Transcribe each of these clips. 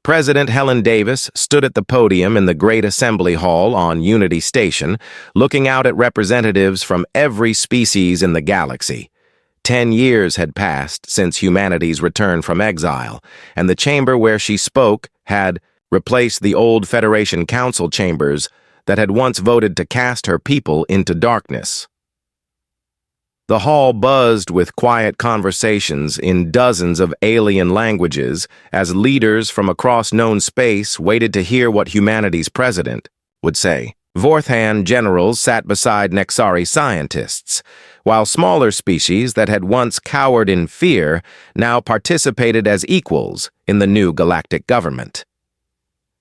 President Helen Davis stood at the podium in the Great Assembly Hall on Unity Station, looking out at representatives from every species in the galaxy. 10 years had passed since humanity's return from exile, and the chamber where she spoke had replaced the old Federation Council chambers that had once voted to cast her people into darkness. The hall buzzed with quiet conversations in dozens of alien languages as leaders from across known space waited to hear what humanity's president would say. Vorthan generals sat beside Nexari scientists, while smaller species that had once cowered in fear now participated as equals in the new galactic government.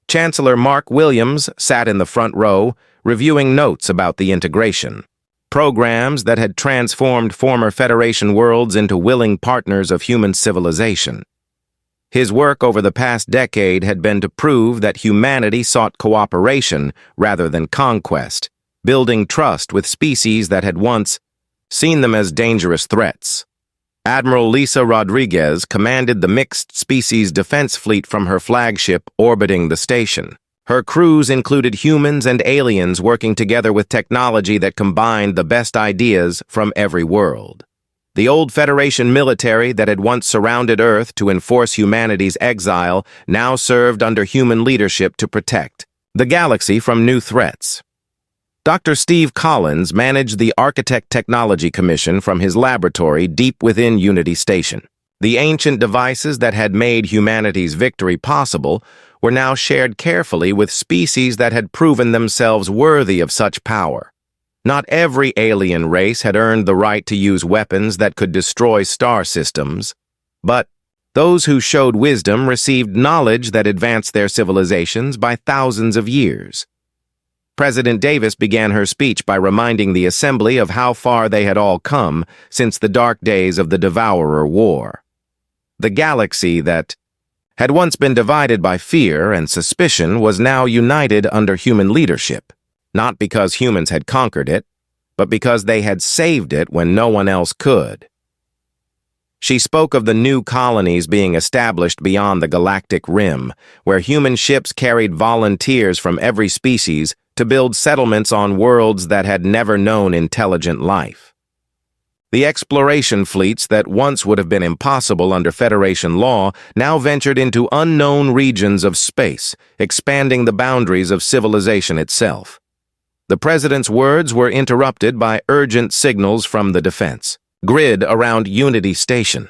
Chancellor Mark Williams sat in the front row, reviewing notes about the integration. Programs that had transformed former Federation worlds into willing partners of human civilization. His work over the past decade had been to prove that humanity sought cooperation rather than conquest, building trust with species that had once seen them as dangerous threats. Admiral Lisa Rodriguez commanded the mixed species defense fleet from her flagship orbiting the station. Her crews included humans and aliens working together with technology that combined the best ideas from every world. The old Federation military that had once surrounded Earth to enforce humanity's exile now served under human leadership to protect the galaxy from new threats. Dr. Steve Collins managed the Architect Technology Commission from his laboratory deep within Unity Station. The ancient devices that had made humanity's victory possible were now shared carefully with species that had proven themselves worthy of such power. Not every alien race had earned the right to use weapons that could destroy star systems, but those who showed wisdom received knowledge that advanced their civilizations by thousands of years. President Davis began her speech by reminding the Assembly of how far they had all come since the dark days of the Devourer War. The galaxy that had once been divided by fear and suspicion was now united under human leadership, not because humans had conquered it, but because they had saved it when no one else could. She spoke of the new colonies being established beyond the galactic rim, where human ships carried volunteers from every species to build settlements on worlds that had never known intelligent life. The exploration fleets that once would have been impossible under Federation law now ventured into unknown regions of space, expanding the boundaries of civilization itself. The president's words were interrupted by urgent signals from the defense grid around Unity Station.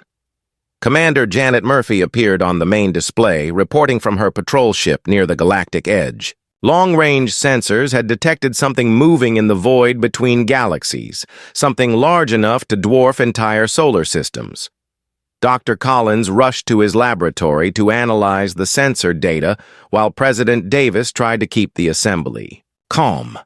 Commander Janet Murphy appeared on the main display, reporting from her patrol ship near the galactic edge. Long-range sensors had detected something moving in the void between galaxies, something large enough to dwarf entire solar systems. Dr. Collins rushed to his laboratory to analyze the sensor data while President Davis tried to keep the assembly calm.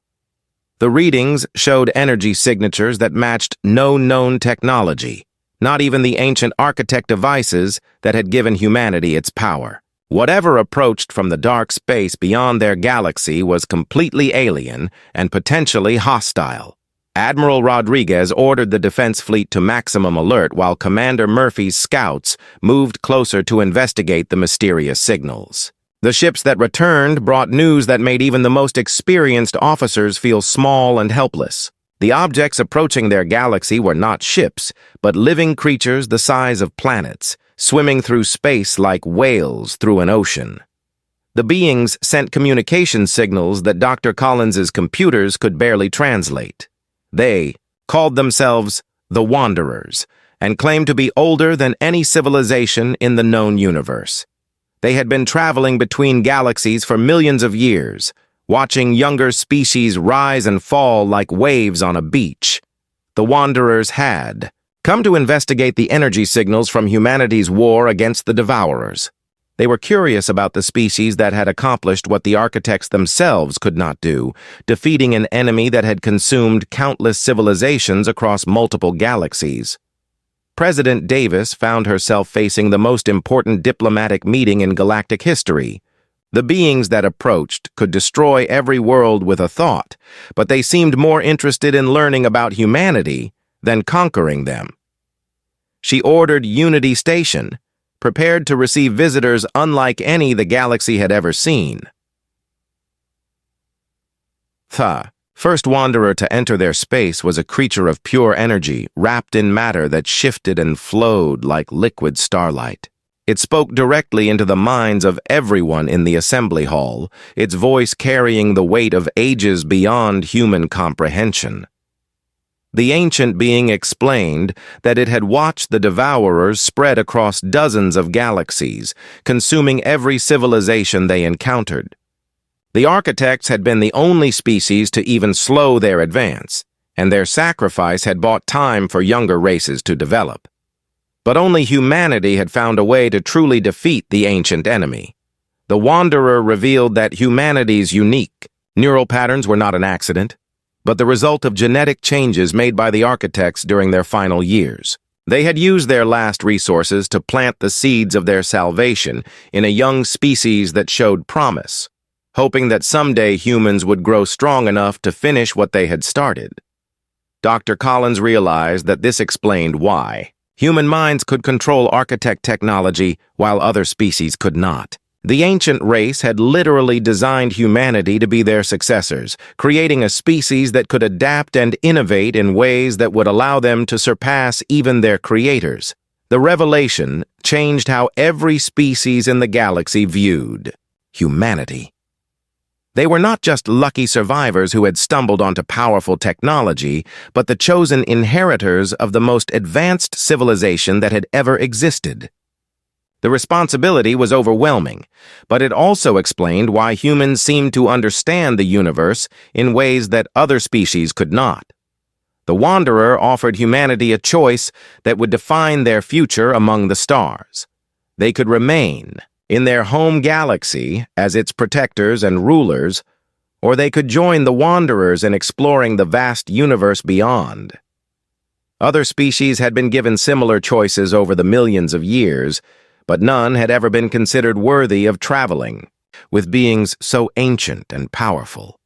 The readings showed energy signatures that matched no known technology, not even the ancient architect devices that had given humanity its power. Whatever approached from the dark space beyond their galaxy was completely alien and potentially hostile. Admiral Rodriguez ordered the defense fleet to maximum alert while Commander Murphy's scouts moved closer to investigate the mysterious signals. The ships that returned brought news that made even the most experienced officers feel small and helpless. The objects approaching their galaxy were not ships, but living creatures the size of planets, swimming through space like whales through an ocean. The beings sent communication signals that Dr. Collins's computers could barely translate. They called themselves the Wanderers and claimed to be older than any civilization in the known universe. They had been traveling between galaxies for millions of years, watching younger species rise and fall like waves on a beach. The Wanderers had come to investigate the energy signals from humanity's war against the Devourers. They were curious about the species that had accomplished what the architects themselves could not do, defeating an enemy that had consumed countless civilizations across multiple galaxies. President Davis found herself facing the most important diplomatic meeting in galactic history. The beings that approached could destroy every world with a thought, but they seemed more interested in learning about humanity than conquering them. She ordered Unity Station prepared to receive visitors unlike any the galaxy had ever seen. The first wanderer to enter their space was a creature of pure energy, wrapped in matter that shifted and flowed like liquid starlight. It spoke directly into the minds of everyone in the assembly hall, its voice carrying the weight of ages beyond human comprehension. The ancient being explained that it had watched the devourers spread across dozens of galaxies, consuming every civilization they encountered. The architects had been the only species to even slow their advance, and their sacrifice had bought time for younger races to develop. But only humanity had found a way to truly defeat the ancient enemy. The Wanderer revealed that humanity's unique neural patterns were not an accident, but the result of genetic changes made by the architects during their final years. They had used their last resources to plant the seeds of their salvation in a young species that showed promise, hoping that someday humans would grow strong enough to finish what they had started. Dr. Collins realized that this explained why human minds could control architect technology while other species could not. The ancient race had literally designed humanity to be their successors, creating a species that could adapt and innovate in ways that would allow them to surpass even their creators. The revelation changed how every species in the galaxy viewed humanity. They were not just lucky survivors who had stumbled onto powerful technology, but the chosen inheritors of the most advanced civilization that had ever existed. The responsibility was overwhelming, but it also explained why humans seemed to understand the universe in ways that other species could not. The Wanderer offered humanity a choice that would define their future among the stars. They could remain in their home galaxy as its protectors and rulers, or they could join the Wanderers in exploring the vast universe beyond. Other species had been given similar choices over the millions of years, but none had ever been considered worthy of traveling with beings so ancient and powerful.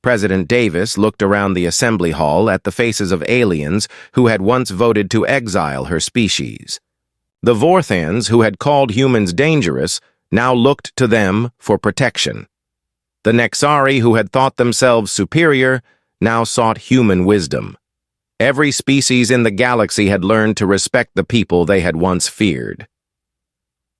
President Davis looked around the assembly hall at the faces of aliens who had once voted to exile her species. The Vorthans, who had called humans dangerous, now looked to them for protection. The Nexari, who had thought themselves superior, now sought human wisdom. Every species in the galaxy had learned to respect the people they had once feared.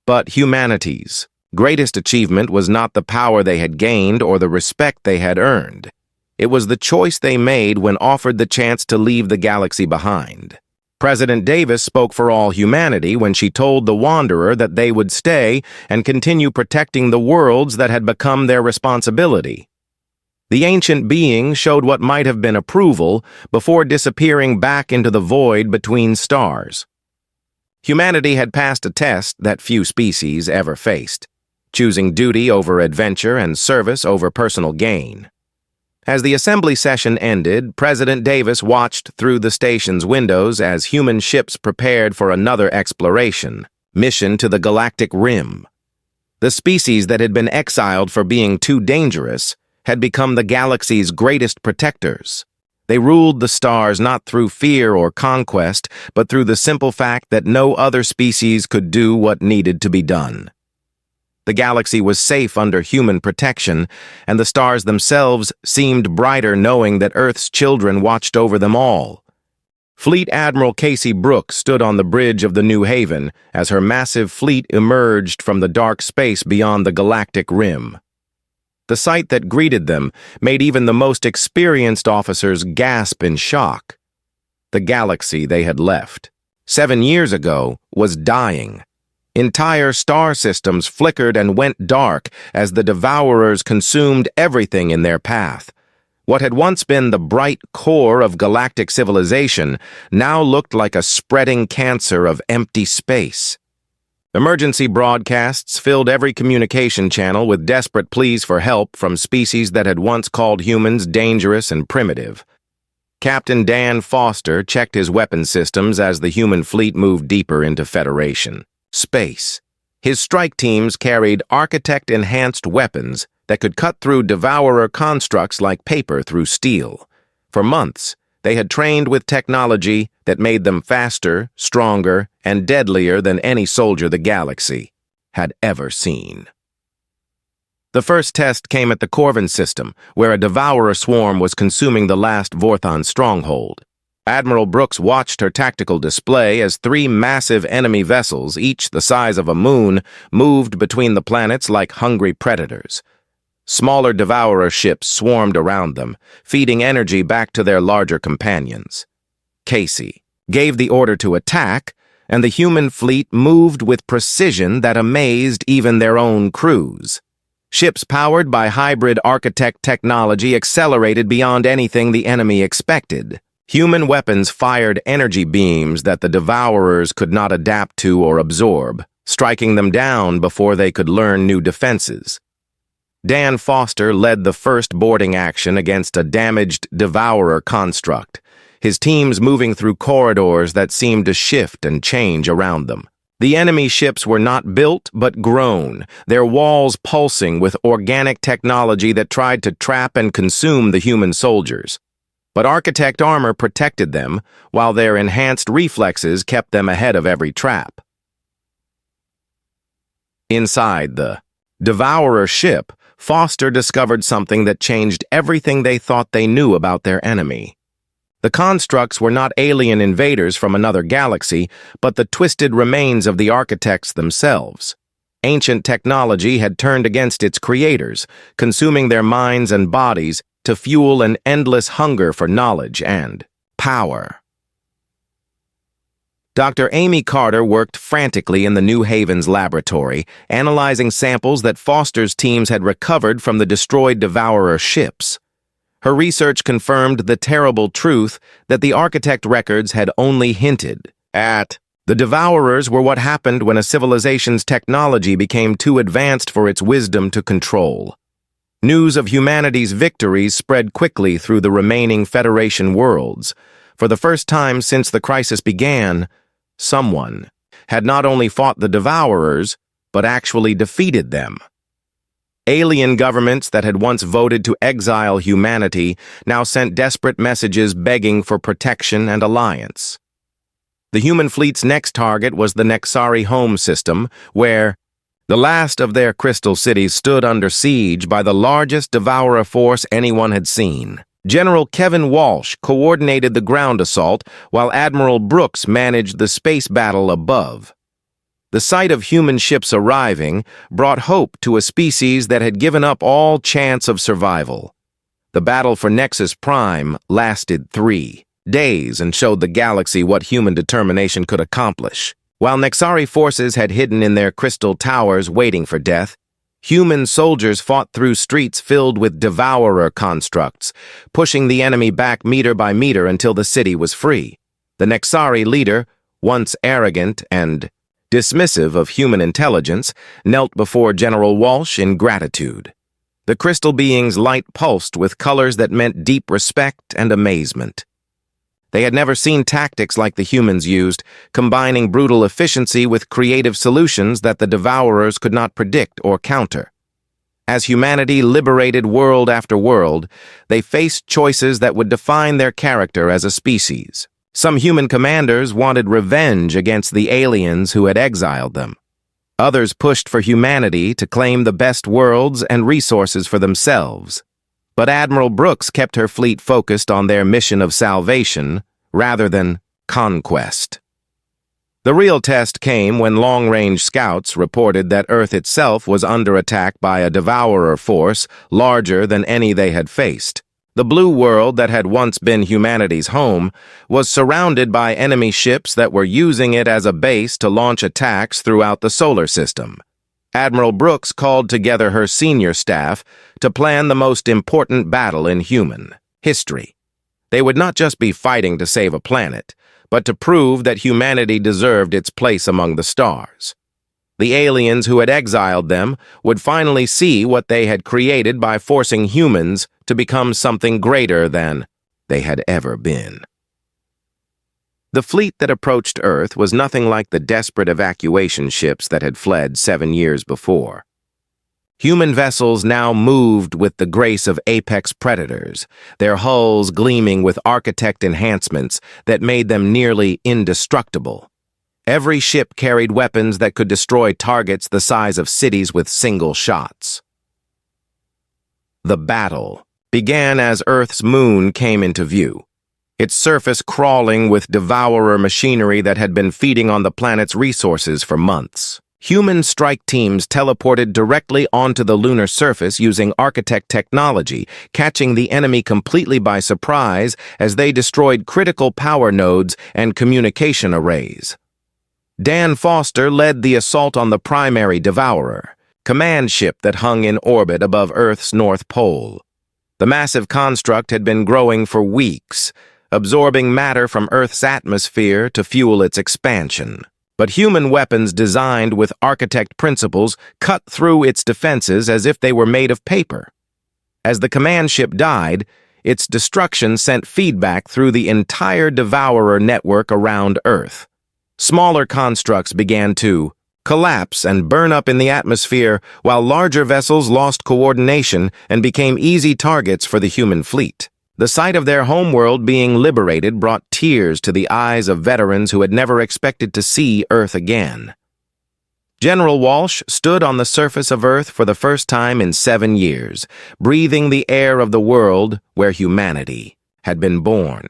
But humanity's greatest achievement was not the power they had gained or the respect they had earned. It was the choice they made when offered the chance to leave the galaxy behind. President Davis spoke for all humanity when she told the Wanderer that they would stay and continue protecting the worlds that had become their responsibility. The ancient being showed what might have been approval before disappearing back into the void between stars. Humanity had passed a test that few species ever faced, choosing duty over adventure and service over personal gain. As the assembly session ended, President Davis watched through the station's windows as human ships prepared for another exploration, mission to the Galactic Rim. The species that had been exiled for being too dangerous had become the galaxy's greatest protectors. They ruled the stars not through fear or conquest, but through the simple fact that no other species could do what needed to be done. The galaxy was safe under human protection, and the stars themselves seemed brighter knowing that Earth's children watched over them all. Fleet Admiral Casey Brooks stood on the bridge of the New Haven as her massive fleet emerged from the dark space beyond the Galactic Rim. The sight that greeted them made even the most experienced officers gasp in shock. The galaxy they had left 7 years ago was dying. Entire star systems flickered and went dark as the devourers consumed everything in their path. What had once been the bright core of galactic civilization now looked like a spreading cancer of empty space. Emergency broadcasts filled every communication channel with desperate pleas for help from species that had once called humans dangerous and primitive. Captain Dan Foster checked his weapon systems as the human fleet moved deeper into Federation space. His strike teams carried architect-enhanced weapons that could cut through devourer constructs like paper through steel. For months, They had trained with technology that made them faster, stronger, and deadlier than any soldier the galaxy had ever seen. The first test came at the Corvin system, where a devourer swarm was consuming the last Vorthon stronghold. Admiral Brooks watched her tactical display as 3 massive enemy vessels, each the size of a moon, moved between the planets like hungry predators. Smaller devourer ships swarmed around them, feeding energy back to their larger companions. Casey gave the order to attack, and the human fleet moved with precision that amazed even their own crews. Ships powered by hybrid architect technology accelerated beyond anything the enemy expected. Human weapons fired energy beams that the devourers could not adapt to or absorb, striking them down before they could learn new defenses. Dan Foster led the first boarding action against a damaged devourer construct, his teams moving through corridors that seemed to shift and change around them. The enemy ships were not built but grown, their walls pulsing with organic technology that tried to trap and consume the human soldiers. But architect armor protected them, while their enhanced reflexes kept them ahead of every trap. Inside the devourer ship, Foster discovered something that changed everything they thought they knew about their enemy. The constructs were not alien invaders from another galaxy, but the twisted remains of the architects themselves. Ancient technology had turned against its creators, consuming their minds and bodies to fuel an endless hunger for knowledge and power. Dr. Amy Carter worked frantically in the New Haven's laboratory, analyzing samples that Foster's teams had recovered from the destroyed devourer ships. Her research confirmed the terrible truth that the architect records had only hinted at. The devourers were what happened when a civilization's technology became too advanced for its wisdom to control. News of humanity's victories spread quickly through the remaining Federation worlds. For the first time since the crisis began, someone had not only fought the devourers, but actually defeated them. Alien governments that had once voted to exile humanity now sent desperate messages begging for protection and alliance. The human fleet's next target was the Nexari home system, where the last of their crystal cities stood under siege by the largest devourer force anyone had seen. General Kevin Walsh coordinated the ground assault, while Admiral Brooks managed the space battle above. The sight of human ships arriving brought hope to a species that had given up all chance of survival. The battle for Nexus Prime lasted 3 days and showed the galaxy what human determination could accomplish. While Nexari forces had hidden in their crystal towers waiting for death, human soldiers fought through streets filled with devourer constructs, pushing the enemy back meter by meter until the city was free. The Nexari leader, once arrogant and dismissive of human intelligence, knelt before General Walsh in gratitude. The crystal being's light pulsed with colors that meant deep respect and amazement. They had never seen tactics like the humans used, combining brutal efficiency with creative solutions that the devourers could not predict or counter. As humanity liberated world after world, they faced choices that would define their character as a species. Some human commanders wanted revenge against the aliens who had exiled them. Others pushed for humanity to claim the best worlds and resources for themselves. But Admiral Brooks kept her fleet focused on their mission of salvation rather than conquest. The real test came when long-range scouts reported that Earth itself was under attack by a devourer force larger than any they had faced. The blue world that had once been humanity's home was surrounded by enemy ships that were using it as a base to launch attacks throughout the solar system. Admiral Brooks called together her senior staff to plan the most important battle in human history. They would not just be fighting to save a planet, but to prove that humanity deserved its place among the stars. The aliens who had exiled them would finally see what they had created by forcing humans to become something greater than they had ever been. The fleet that approached Earth was nothing like the desperate evacuation ships that had fled 7 years before. Human vessels now moved with the grace of apex predators, their hulls gleaming with architect enhancements that made them nearly indestructible. Every ship carried weapons that could destroy targets the size of cities with single shots. The battle began as Earth's moon came into view, its surface crawling with devourer machinery that had been feeding on the planet's resources for months. Human strike teams teleported directly onto the lunar surface using architect technology, catching the enemy completely by surprise as they destroyed critical power nodes and communication arrays. Dan Foster led the assault on the primary Devourer, command ship that hung in orbit above Earth's North Pole. The massive construct had been growing for weeks, absorbing matter from Earth's atmosphere to fuel its expansion. But human weapons designed with architect principles cut through its defenses as if they were made of paper. As the command ship died, its destruction sent feedback through the entire Devourer network around Earth. Smaller constructs began to collapse and burn up in the atmosphere, while larger vessels lost coordination and became easy targets for the human fleet. The sight of their homeworld being liberated brought tears to the eyes of veterans who had never expected to see Earth again. General Walsh stood on the surface of Earth for the first time in 7 years, breathing the air of the world where humanity had been born.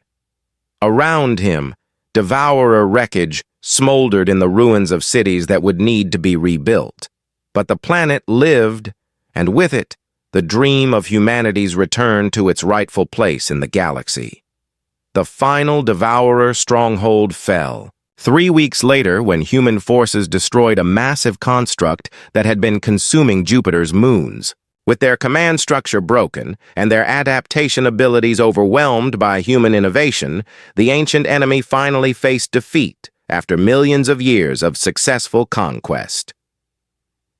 Around him, Devourer wreckage smoldered in the ruins of cities that would need to be rebuilt. But the planet lived, and with it, the dream of humanity's return to its rightful place in the galaxy. The final Devourer stronghold fell. 3 weeks later, when human forces destroyed a massive construct that had been consuming Jupiter's moons. With their command structure broken and their adaptation abilities overwhelmed by human innovation, the ancient enemy finally faced defeat after millions of years of successful conquest.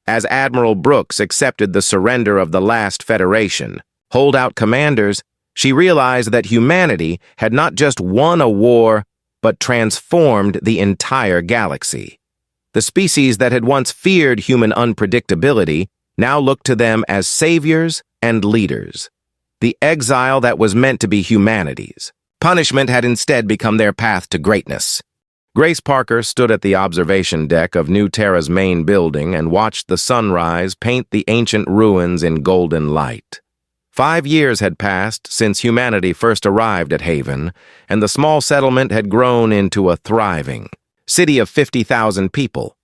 As Admiral Brooks accepted the surrender of the last Federation, holdout commanders, she realized that humanity had not just won a war, but transformed the entire galaxy. The species that had once feared human unpredictability now looked to them as saviors and leaders. The exile that was meant to be humanity's punishment had instead become their path to greatness. Grace Parker stood at the observation deck of New Terra's main building and watched the sunrise paint the ancient ruins in golden light. 5 years had passed since humanity first arrived at Haven, and the small settlement had grown into a thriving city of 50,000 people.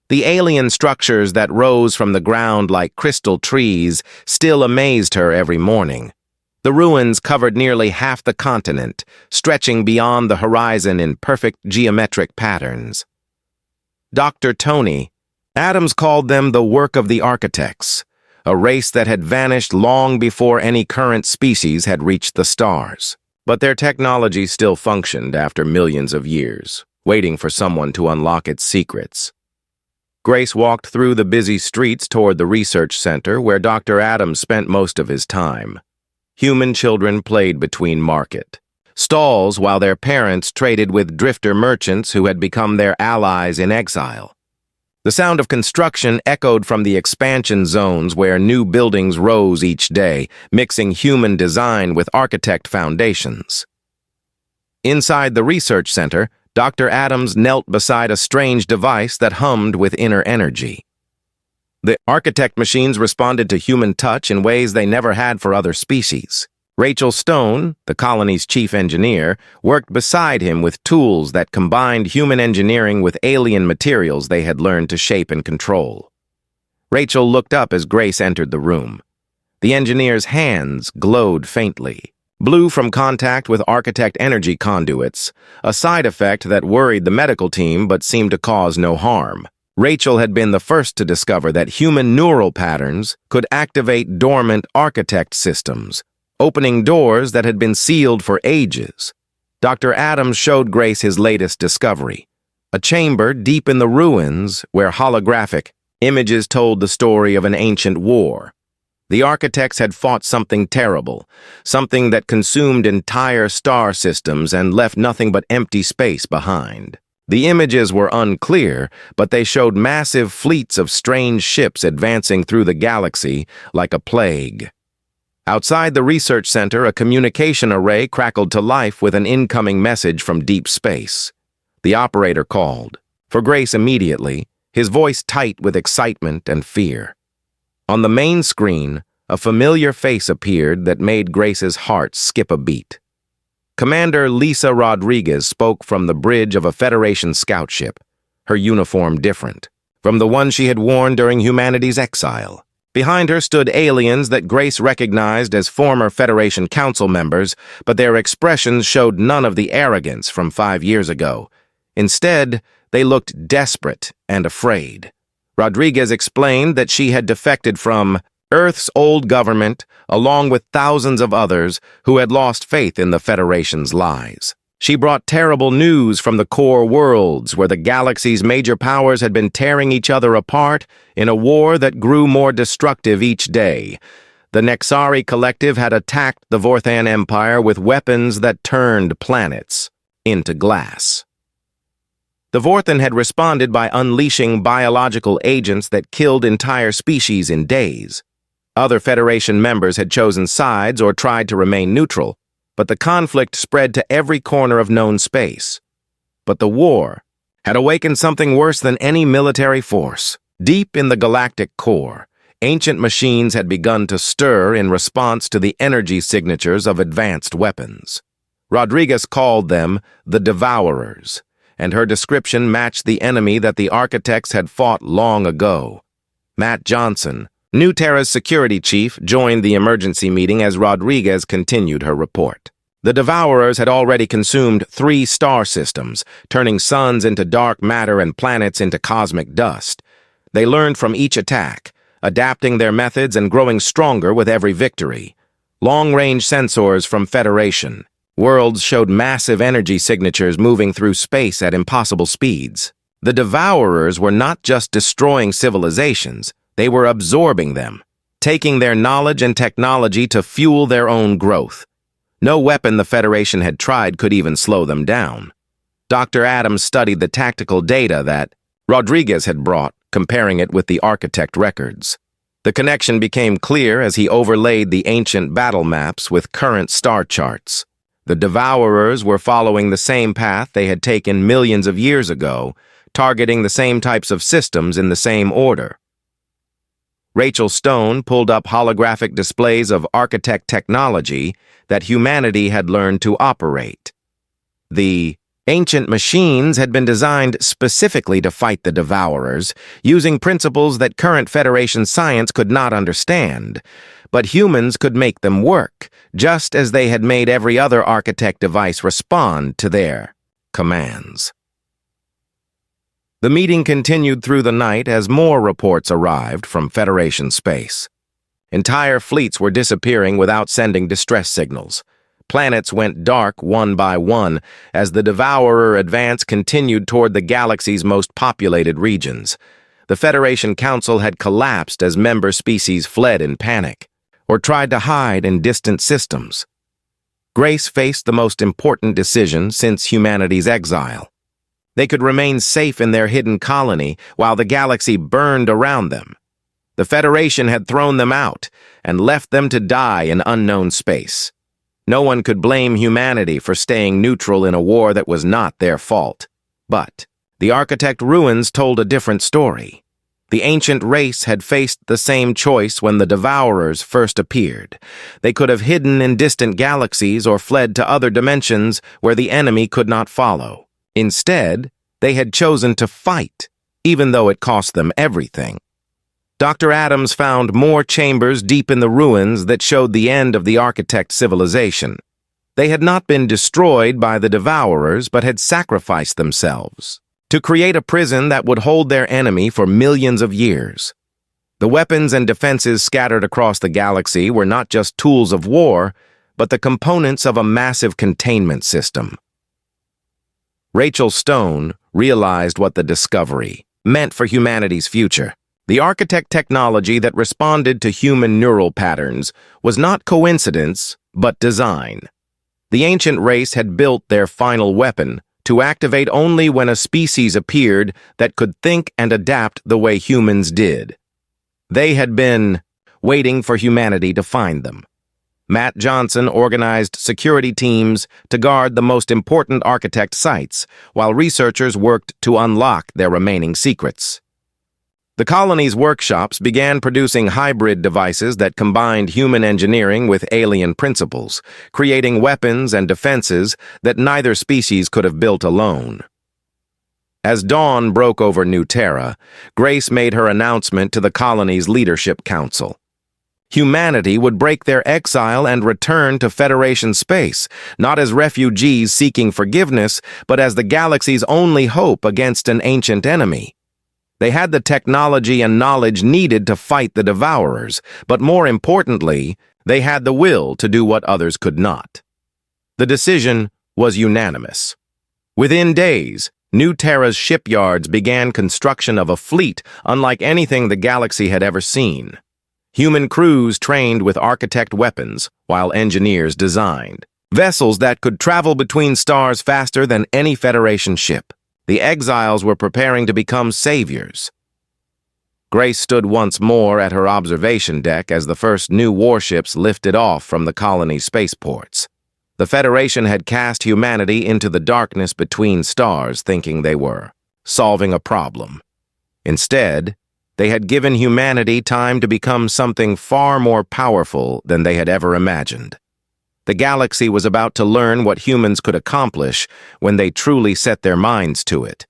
The alien structures that rose from the ground like crystal trees still amazed her every morning. The ruins covered nearly half the continent, stretching beyond the horizon in perfect geometric patterns. Dr. Tony Adams called them the work of the architects, a race that had vanished long before any current species had reached the stars. But their technology still functioned after millions of years, waiting for someone to unlock its secrets. Grace walked through the busy streets toward the research center where Dr. Adams spent most of his time. Human children played between market stalls while their parents traded with drifter merchants who had become their allies in exile. The sound of construction echoed from the expansion zones where new buildings rose each day, mixing human design with architect foundations. Inside the research center, Dr. Adams knelt beside a strange device that hummed with inner energy. The architect machines responded to human touch in ways they never had for other species. Rachel Stone, the colony's chief engineer, worked beside him with tools that combined human engineering with alien materials they had learned to shape and control. Rachel looked up as Grace entered the room. The engineer's hands glowed faintly, blue from contact with architect energy conduits, a side effect that worried the medical team but seemed to cause no harm. Rachel had been the first to discover that human neural patterns could activate dormant architect systems, opening doors that had been sealed for ages. Dr. Adams showed Grace his latest discovery, a chamber deep in the ruins where holographic images told the story of an ancient war. The architects had fought something terrible, something that consumed entire star systems and left nothing but empty space behind. The images were unclear, but they showed massive fleets of strange ships advancing through the galaxy like a plague. Outside the research center, a communication array crackled to life with an incoming message from deep space. The operator called. For Grace immediately, his voice tight with excitement and fear. On the main screen, a familiar face appeared that made Grace's heart skip a beat. Commander Lisa Rodriguez spoke from the bridge of a Federation scout ship, her uniform different from the one she had worn during humanity's exile. Behind her stood aliens that Grace recognized as former Federation Council members, but their expressions showed none of the arrogance from 5 years ago. Instead, they looked desperate and afraid. Rodriguez explained that she had defected from Earth's old government, along with thousands of others who had lost faith in the Federation's lies. She brought terrible news from the core worlds, where the galaxy's major powers had been tearing each other apart in a war that grew more destructive each day. The Nexari Collective had attacked the Vorthan Empire with weapons that turned planets into glass. The Vorthan had responded by unleashing biological agents that killed entire species in days. Other Federation members had chosen sides or tried to remain neutral, but the conflict spread to every corner of known space. But the war had awakened something worse than any military force. Deep in the galactic core, ancient machines had begun to stir in response to the energy signatures of advanced weapons. Rodriguez called them the Devourers, and her description matched the enemy that the architects had fought long ago. Matt Johnson, New Terra's security chief, joined the emergency meeting as Rodriguez continued her report. The Devourers had already consumed 3 star systems, turning suns into dark matter and planets into cosmic dust. They learned from each attack, adapting their methods and growing stronger with every victory. Long-range sensors from Federation. Worlds showed massive energy signatures moving through space at impossible speeds. The Devourers were not just destroying civilizations, they were absorbing them, taking their knowledge and technology to fuel their own growth. No weapon the Federation had tried could even slow them down. Dr. Adams studied the tactical data that Rodriguez had brought, comparing it with the architect records. The connection became clear as he overlaid the ancient battle maps with current star charts. The Devourers were following the same path they had taken millions of years ago, targeting the same types of systems in the same order. Rachel Stone pulled up holographic displays of architect technology that humanity had learned to operate. The ancient machines had been designed specifically to fight the Devourers, using principles that current Federation science could not understand. But humans could make them work, just as they had made every other architect device respond to their commands. The meeting continued through the night as more reports arrived from Federation space. Entire fleets were disappearing without sending distress signals. Planets went dark one by one as the Devourer advance continued toward the galaxy's most populated regions. The Federation Council had collapsed as member species fled in panic or tried to hide in distant systems. Grace faced the most important decision since humanity's exile. They could remain safe in their hidden colony while the galaxy burned around them. The Federation had thrown them out and left them to die in unknown space. No one could blame humanity for staying neutral in a war that was not their fault. But the Architect ruins told a different story. The ancient race had faced the same choice when the Devourers first appeared. They could have hidden in distant galaxies or fled to other dimensions where the enemy could not follow. Instead, they had chosen to fight, even though it cost them everything. Dr. Adams found more chambers deep in the ruins that showed the end of the architect civilization. They had not been destroyed by the Devourers, but had sacrificed themselves to create a prison that would hold their enemy for millions of years. The weapons and defenses scattered across the galaxy were not just tools of war, but the components of a massive containment system. Rachel Stone realized what the discovery meant for humanity's future. The architect technology that responded to human neural patterns was not coincidence, but design. The ancient race had built their final weapon to activate only when a species appeared that could think and adapt the way humans did. They had been waiting for humanity to find them. Matt Johnson organized security teams to guard the most important architect sites, while researchers worked to unlock their remaining secrets. The colony's workshops began producing hybrid devices that combined human engineering with alien principles, creating weapons and defenses that neither species could have built alone. As dawn broke over New Terra, Grace made her announcement to the colony's leadership council. Humanity would break their exile and return to Federation space, not as refugees seeking forgiveness, but as the galaxy's only hope against an ancient enemy. They had the technology and knowledge needed to fight the Devourers, but more importantly, they had the will to do what others could not. The decision was unanimous. Within days, New Terra's shipyards began construction of a fleet unlike anything the galaxy had ever seen. Human crews trained with architect weapons, while engineers designed vessels that could travel between stars faster than any Federation ship. The exiles were preparing to become saviors. Grace stood once more at her observation deck as the first new warships lifted off from the colony's spaceports. The Federation had cast humanity into the darkness between stars, thinking they were solving a problem. Instead, they had given humanity time to become something far more powerful than they had ever imagined. The galaxy was about to learn what humans could accomplish when they truly set their minds to it.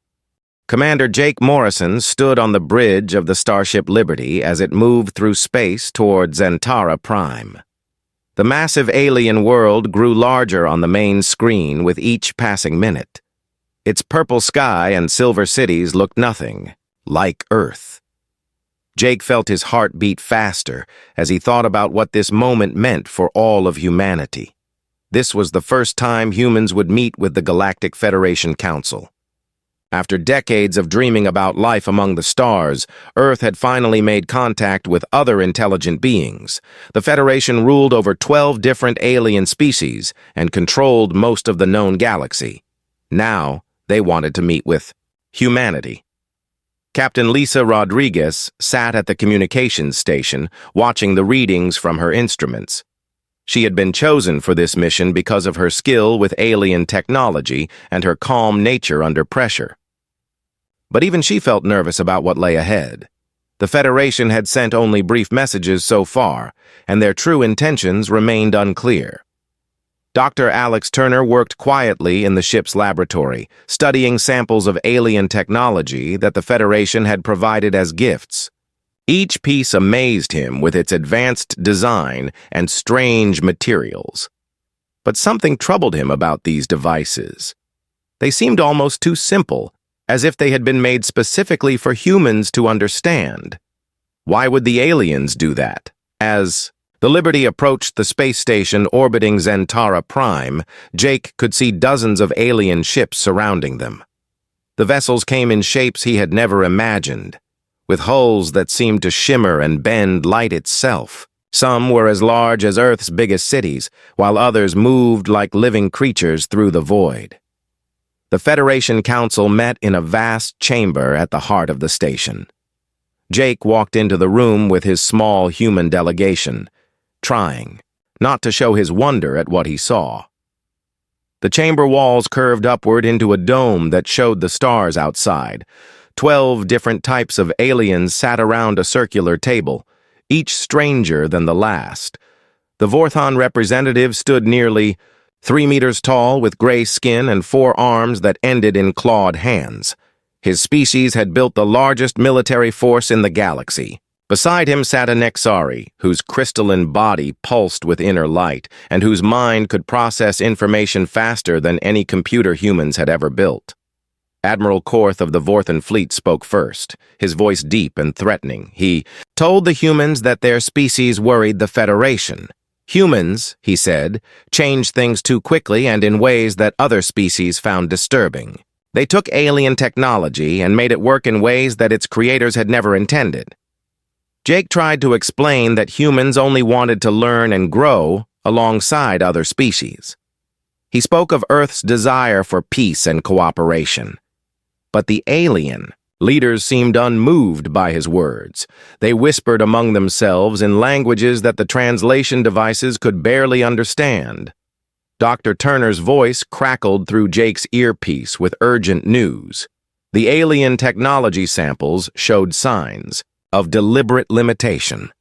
Commander Jake Morrison stood on the bridge of the Starship Liberty as it moved through space toward Zentara Prime. The massive alien world grew larger on the main screen with each passing minute. Its purple sky and silver cities looked nothing like Earth. Jake felt his heart beat faster as he thought about what this moment meant for all of humanity. This was the first time humans would meet with the Galactic Federation Council. After decades of dreaming about life among the stars, Earth had finally made contact with other intelligent beings. The Federation ruled over 12 different alien species and controlled most of the known galaxy. Now, they wanted to meet with humanity. Captain Lisa Rodriguez sat at the communications station, watching the readings from her instruments. She had been chosen for this mission because of her skill with alien technology and her calm nature under pressure. But even she felt nervous about what lay ahead. The Federation had sent only brief messages so far, and their true intentions remained unclear. Dr. Alex Turner worked quietly in the ship's laboratory, studying samples of alien technology that the Federation had provided as gifts. Each piece amazed him with its advanced design and strange materials. But something troubled him about these devices. They seemed almost too simple, as if they had been made specifically for humans to understand. Why would the aliens do that? As the Liberty approached the space station orbiting Zentara Prime, Jake could see dozens of alien ships surrounding them. The vessels came in shapes he had never imagined, with hulls that seemed to shimmer and bend light itself. Some were as large as Earth's biggest cities, while others moved like living creatures through the void. The Federation Council met in a vast chamber at the heart of the station. Jake walked into the room with his small human delegation, trying not to show his wonder at what he saw. The chamber walls curved upward into a dome that showed the stars outside. 12 different types of aliens sat around a circular table, each stranger than the last. The Vorthon representative stood nearly 3 meters tall with gray skin and 4 arms that ended in clawed hands. His species had built the largest military force in the galaxy. Beside him sat a Nexari, whose crystalline body pulsed with inner light, and whose mind could process information faster than any computer humans had ever built. Admiral Korth of the Vorthon fleet spoke first, his voice deep and threatening. He told the humans that their species worried the Federation. Humans, he said, changed things too quickly and in ways that other species found disturbing. They took alien technology and made it work in ways that its creators had never intended. Jake tried to explain that humans only wanted to learn and grow alongside other species. He spoke of Earth's desire for peace and cooperation. But the alien leaders seemed unmoved by his words. They whispered among themselves in languages that the translation devices could barely understand. Dr. Turner's voice crackled through Jake's earpiece with urgent news. The alien technology samples showed signs of deliberate limitation.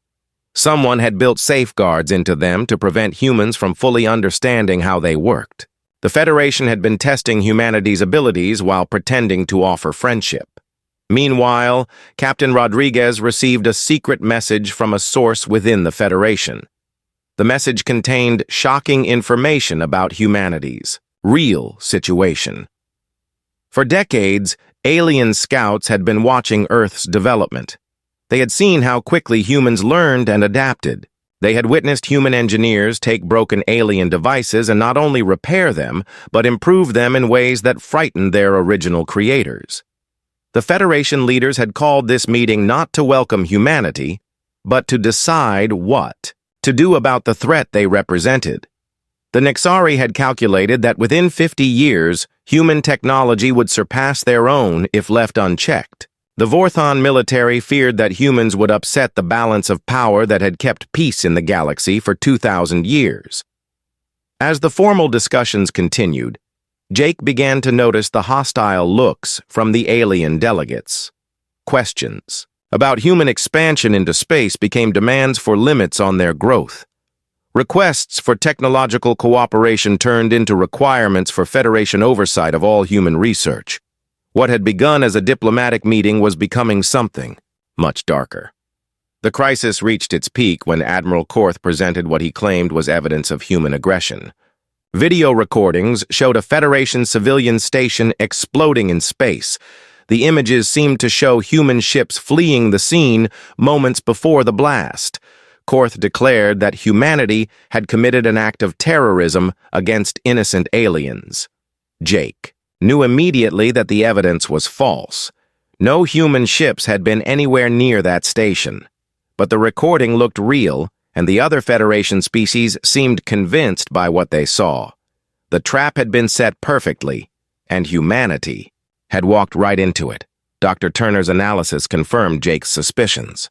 Someone had built safeguards into them to prevent humans from fully understanding how they worked. The Federation had been testing humanity's abilities while pretending to offer friendship. Meanwhile, Captain Rodriguez received a secret message from a source within the Federation. The message contained shocking information about humanity's real situation. For decades, alien scouts had been watching Earth's development. They had seen how quickly humans learned and adapted. They had witnessed human engineers take broken alien devices and not only repair them, but improve them in ways that frightened their original creators. The Federation leaders had called this meeting not to welcome humanity, but to decide what to do about the threat they represented. The Nixari had calculated that within 50 years, human technology would surpass their own if left unchecked. The Vorthon military feared that humans would upset the balance of power that had kept peace in the galaxy for 2,000 years. As the formal discussions continued, Jake began to notice the hostile looks from the alien delegates. Questions about human expansion into space became demands for limits on their growth. Requests for technological cooperation turned into requirements for Federation oversight of all human research. What had begun as a diplomatic meeting was becoming something much darker. The crisis reached its peak when Admiral Korth presented what he claimed was evidence of human aggression. Video recordings showed a Federation civilian station exploding in space. The images seemed to show human ships fleeing the scene moments before the blast. Korth declared that humanity had committed an act of terrorism against innocent aliens. Jake knew immediately that the evidence was false. No human ships had been anywhere near that station. But the recording looked real, and the other Federation species seemed convinced by what they saw. The trap had been set perfectly, and humanity had walked right into it. Dr. Turner's analysis confirmed Jake's suspicions.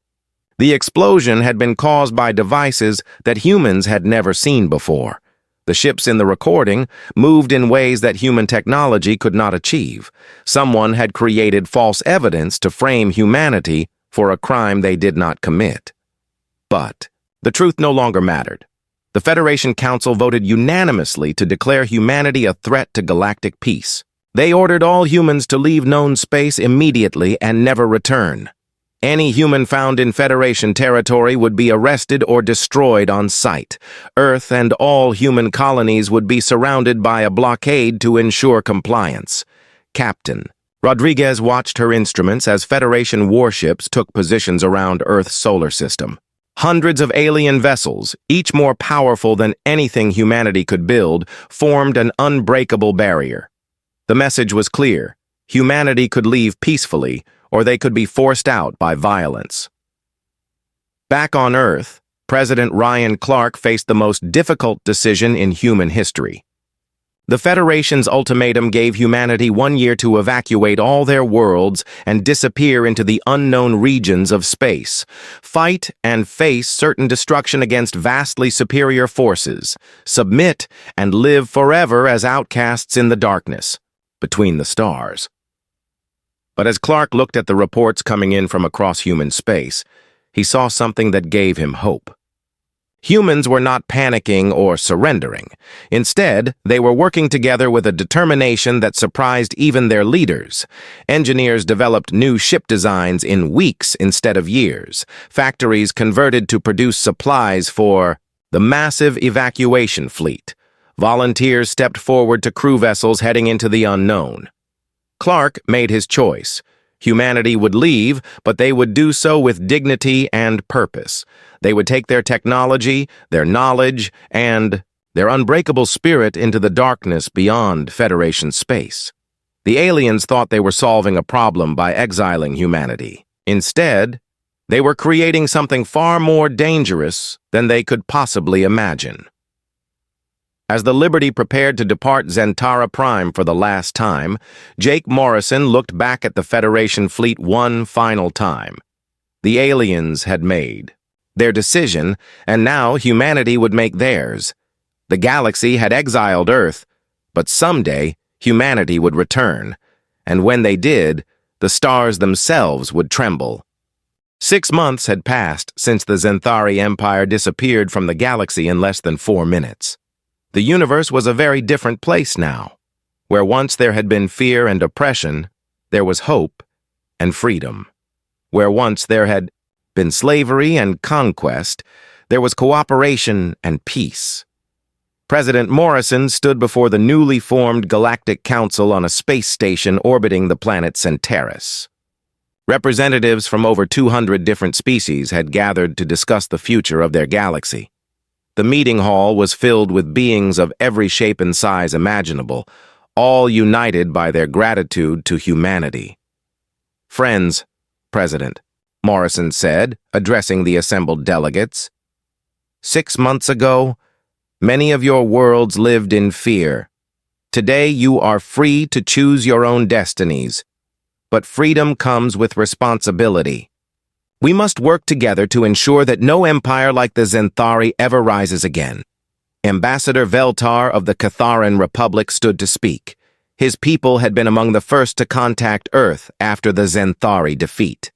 The explosion had been caused by devices that humans had never seen before. The ships in the recording moved in ways that human technology could not achieve. Someone had created false evidence to frame humanity for a crime they did not commit. But the truth no longer mattered. The Federation Council voted unanimously to declare humanity a threat to galactic peace. They ordered all humans to leave known space immediately and never return. Any human found in Federation territory would be arrested or destroyed on sight. Earth and all human colonies would be surrounded by a blockade to ensure compliance. Captain Rodriguez watched her instruments as Federation warships took positions around Earth's solar system. Hundreds of alien vessels, each more powerful than anything humanity could build, formed an unbreakable barrier. The message was clear: humanity could leave peacefully, or they could be forced out by violence. Back on Earth, President Ryan Clark faced the most difficult decision in human history. The Federation's ultimatum gave humanity 1 year to evacuate all their worlds and disappear into the unknown regions of space, fight and face certain destruction against vastly superior forces, submit and live forever as outcasts in the darkness, between the stars. But as Clark looked at the reports coming in from across human space, he saw something that gave him hope. Humans were not panicking or surrendering. Instead, they were working together with a determination that surprised even their leaders. Engineers developed new ship designs in weeks instead of years. Factories converted to produce supplies for the massive evacuation fleet. Volunteers stepped forward to crew vessels heading into the unknown. Clark made his choice. Humanity would leave, but they would do so with dignity and purpose. They would take their technology, their knowledge, and their unbreakable spirit into the darkness beyond Federation space. The aliens thought they were solving a problem by exiling humanity. Instead, they were creating something far more dangerous than they could possibly imagine. As the Liberty prepared to depart Zentara Prime for the last time, Jake Morrison looked back at the Federation fleet one final time. The aliens had made their decision, and now humanity would make theirs. The galaxy had exiled Earth, but someday humanity would return, and when they did, the stars themselves would tremble. 6 months had passed since the Zenthari Empire disappeared from the galaxy in less than 4 minutes. The universe was a very different place now. Where once there had been fear and oppression, there was hope and freedom. Where once there had been slavery and conquest, there was cooperation and peace. President Morrison stood before the newly formed Galactic Council on a space station orbiting the planet Centaurus. Representatives from over 200 different species had gathered to discuss the future of their galaxy. The meeting hall was filled with beings of every shape and size imaginable, all united by their gratitude to humanity. "Friends, President," Morrison said, addressing the assembled delegates, "6 months ago, many of your worlds lived in fear. Today you are free to choose your own destinies, but freedom comes with responsibility. We must work together to ensure that no empire like the Zenthari ever rises again." Ambassador Veltar of the Catharan Republic stood to speak. His people had been among the first to contact Earth after the Zenthari defeat.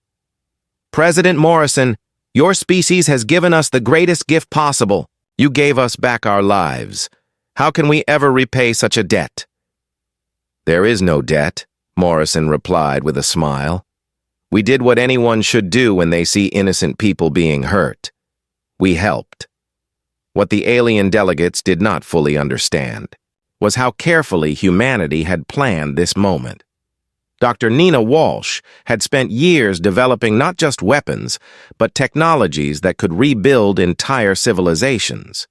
"President Morrison, your species has given us the greatest gift possible. You gave us back our lives. How can we ever repay such a debt?" "There is no debt," Morrison replied with a smile. "We did what anyone should do when they see innocent people being hurt. We helped." What the alien delegates did not fully understand was how carefully humanity had planned this moment. Dr. Nina Walsh had spent years developing not just weapons, but technologies that could rebuild entire civilizations.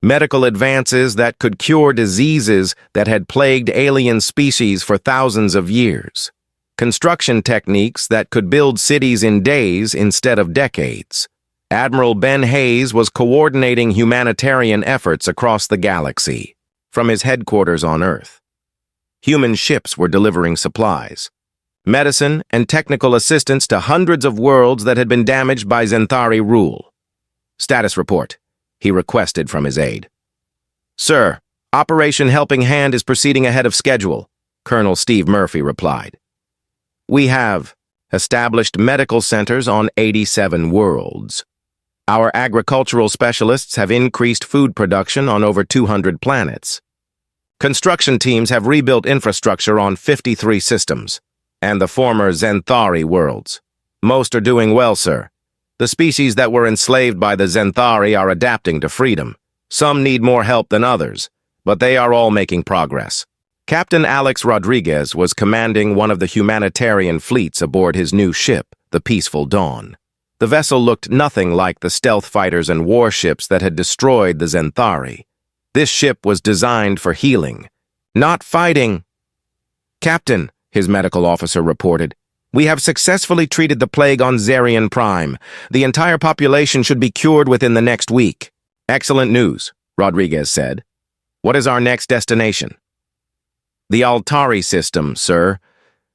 Medical advances that could cure diseases that had plagued alien species for thousands of years. Construction techniques that could build cities in days instead of decades. Admiral Ben Hayes was coordinating humanitarian efforts across the galaxy, from his headquarters on Earth. Human ships were delivering supplies, medicine, and technical assistance to hundreds of worlds that had been damaged by Zenthari rule. "Status report," he requested from his aide. "Sir, Operation Helping Hand is proceeding ahead of schedule," Colonel Steve Murphy replied. "We have established medical centers on 87 worlds. Our agricultural specialists have increased food production on over 200 planets. Construction teams have rebuilt infrastructure on 53 systems, and the former Zenthari worlds. Most are doing well, sir. The species that were enslaved by the Zenthari are adapting to freedom. Some need more help than others, but they are all making progress." Captain Alex Rodriguez was commanding one of the humanitarian fleets aboard his new ship, the Peaceful Dawn. The vessel looked nothing like the stealth fighters and warships that had destroyed the Zenthari. This ship was designed for healing, not fighting. "Captain," his medical officer reported, "we have successfully treated the plague on Zarian Prime. The entire population should be cured within the next week." "Excellent news," Rodriguez said. "What is our next destination?" "The Altari system, sir.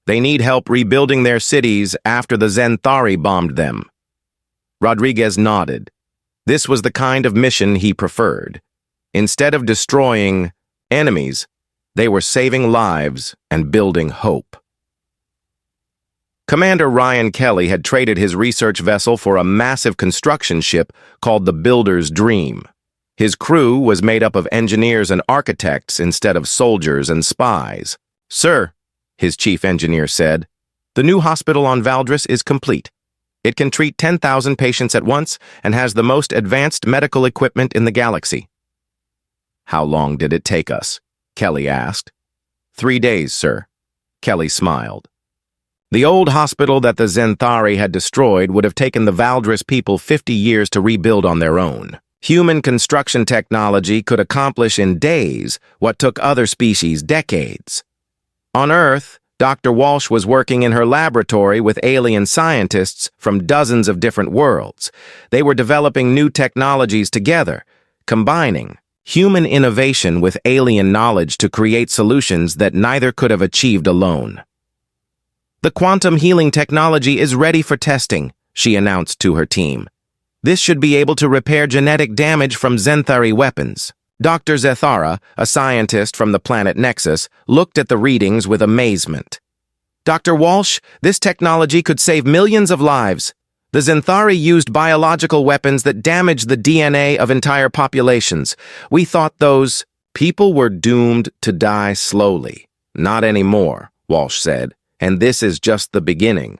They need help rebuilding their cities after the Zenthari bombed them." Rodriguez nodded. This was the kind of mission he preferred. Instead of destroying enemies, they were saving lives and building hope. Commander Ryan Kelly had traded his research vessel for a massive construction ship called the Builder's Dream. His crew was made up of engineers and architects instead of soldiers and spies. "Sir," his chief engineer said, "the new hospital on Valdris is complete. It can treat 10,000 patients at once and has the most advanced medical equipment in the galaxy." "How long did it take us?" Kelly asked. 3 days, sir." Kelly smiled. The old hospital that the Zenthari had destroyed would have taken the Valdris people 50 years to rebuild on their own. Human construction technology could accomplish in days what took other species decades. On Earth, Dr. Walsh was working in her laboratory with alien scientists from dozens of different worlds. They were developing new technologies together, combining human innovation with alien knowledge to create solutions that neither could have achieved alone. "The quantum healing technology is ready for testing," she announced to her team. "This should be able to repair genetic damage from Zenthari weapons." Dr. Zethara, a scientist from the planet Nexus, looked at the readings with amazement. "Dr. Walsh, this technology could save millions of lives. The Zenthari used biological weapons that damaged the DNA of entire populations. We thought those people were doomed to die slowly. Not anymore," Walsh said, "and this is just the beginning.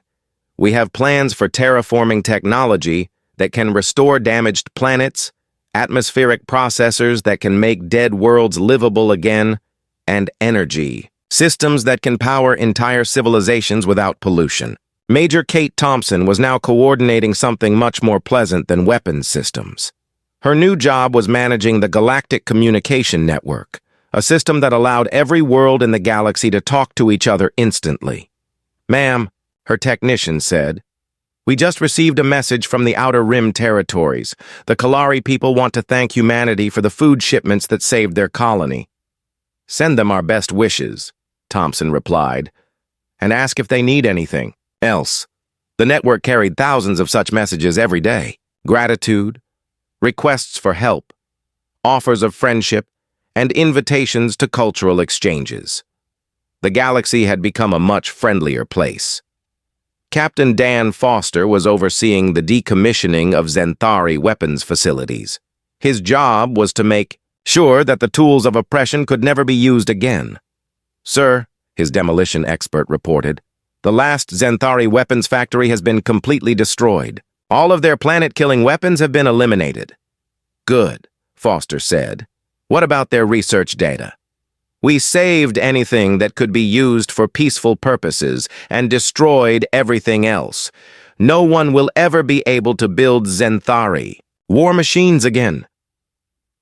We have plans for terraforming technology that can restore damaged planets, atmospheric processors that can make dead worlds livable again, and energy systems that can power entire civilizations without pollution." Major Kate Thompson was now coordinating something much more pleasant than weapons systems. Her new job was managing the Galactic Communication Network, a system that allowed every world in the galaxy to talk to each other instantly. "Ma'am," her technician said, "we just received a message from the Outer Rim territories. The Kalari people want to thank humanity for the food shipments that saved their colony." "Send them our best wishes," Thompson replied, "and ask if they need anything else." The network carried thousands of such messages every day. Gratitude, requests for help, offers of friendship, and invitations to cultural exchanges. The galaxy had become a much friendlier place. Captain Dan Foster was overseeing the decommissioning of Zenthari weapons facilities. His job was to make sure that the tools of oppression could never be used again. "Sir," his demolition expert reported, "the last Zenthari weapons factory has been completely destroyed. All of their planet-killing weapons have been eliminated." "Good," Foster said. "What about their research data?" "We saved anything that could be used for peaceful purposes and destroyed everything else. No one will ever be able to build Zenthari war machines again."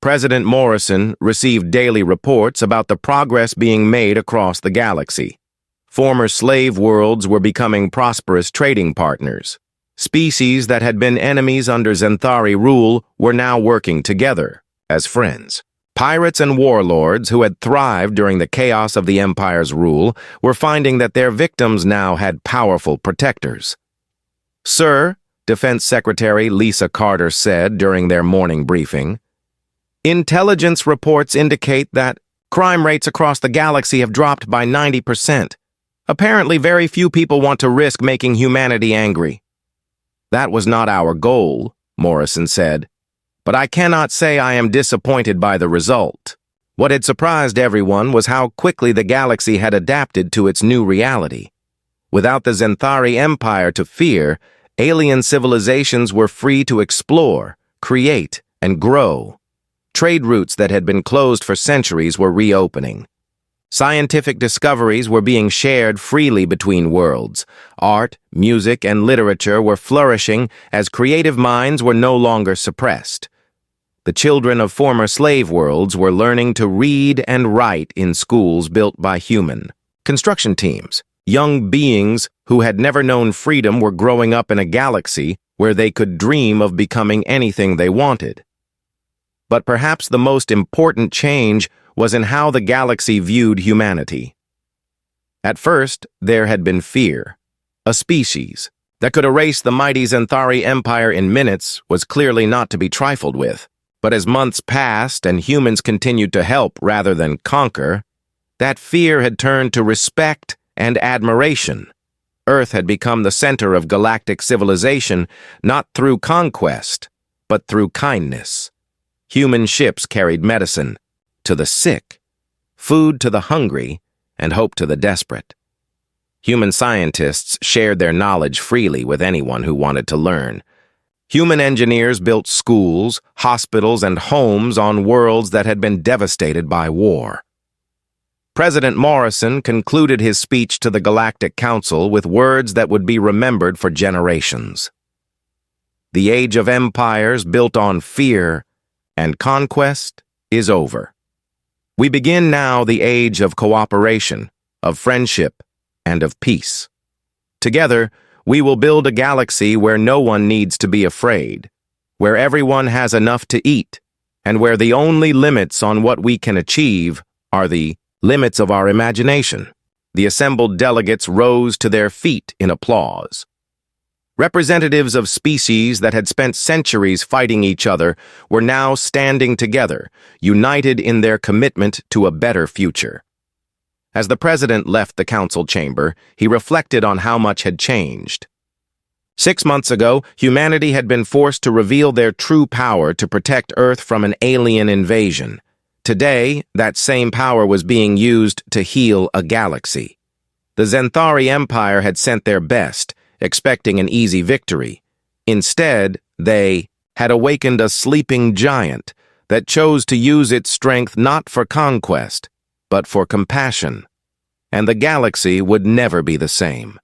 President Morrison received daily reports about the progress being made across the galaxy. Former slave worlds were becoming prosperous trading partners. Species that had been enemies under Zenthari rule were now working together as friends. Pirates and warlords who had thrived during the chaos of the Empire's rule were finding that their victims now had powerful protectors. "Sir," Defense Secretary Lisa Carter said during their morning briefing, "intelligence reports indicate that crime rates across the galaxy have dropped by 90%. Apparently, very few people want to risk making humanity angry." "That was not our goal," Morrison said, "but I cannot say I am disappointed by the result." What had surprised everyone was how quickly the galaxy had adapted to its new reality. Without the Zenthari Empire to fear, alien civilizations were free to explore, create, and grow. Trade routes that had been closed for centuries were reopening. Scientific discoveries were being shared freely between worlds. Art, music, and literature were flourishing as creative minds were no longer suppressed. The children of former slave worlds were learning to read and write in schools built by human construction teams. Young beings who had never known freedom were growing up in a galaxy where they could dream of becoming anything they wanted. But perhaps the most important change was in how the galaxy viewed humanity. At first, there had been fear. A species that could erase the mighty Zenthari Empire in minutes was clearly not to be trifled with. But as months passed and humans continued to help rather than conquer, that fear had turned to respect and admiration. Earth had become the center of galactic civilization, not through conquest, but through kindness. Human ships carried medicine to the sick, food to the hungry, and hope to the desperate. Human scientists shared their knowledge freely with anyone who wanted to learn. Human engineers built schools, hospitals, and homes on worlds that had been devastated by war. President Morrison concluded his speech to the Galactic Council with words that would be remembered for generations. The age of empires built on fear and conquest is over. We begin now the age of cooperation, of friendship, and of peace. Together, we will build a galaxy where no one needs to be afraid, where everyone has enough to eat, and where the only limits on what we can achieve are the limits of our imagination. The assembled delegates rose to their feet in applause. Representatives of species that had spent centuries fighting each other were now standing together, united in their commitment to a better future. As the president left the council chamber, he reflected on how much had changed. 6 months ago, humanity had been forced to reveal their true power to protect Earth from an alien invasion. Today, that same power was being used to heal a galaxy. The Zenthari Empire had sent their best, expecting an easy victory. Instead, they had awakened a sleeping giant that chose to use its strength not for conquest, but for compassion. And the galaxy would never be the same.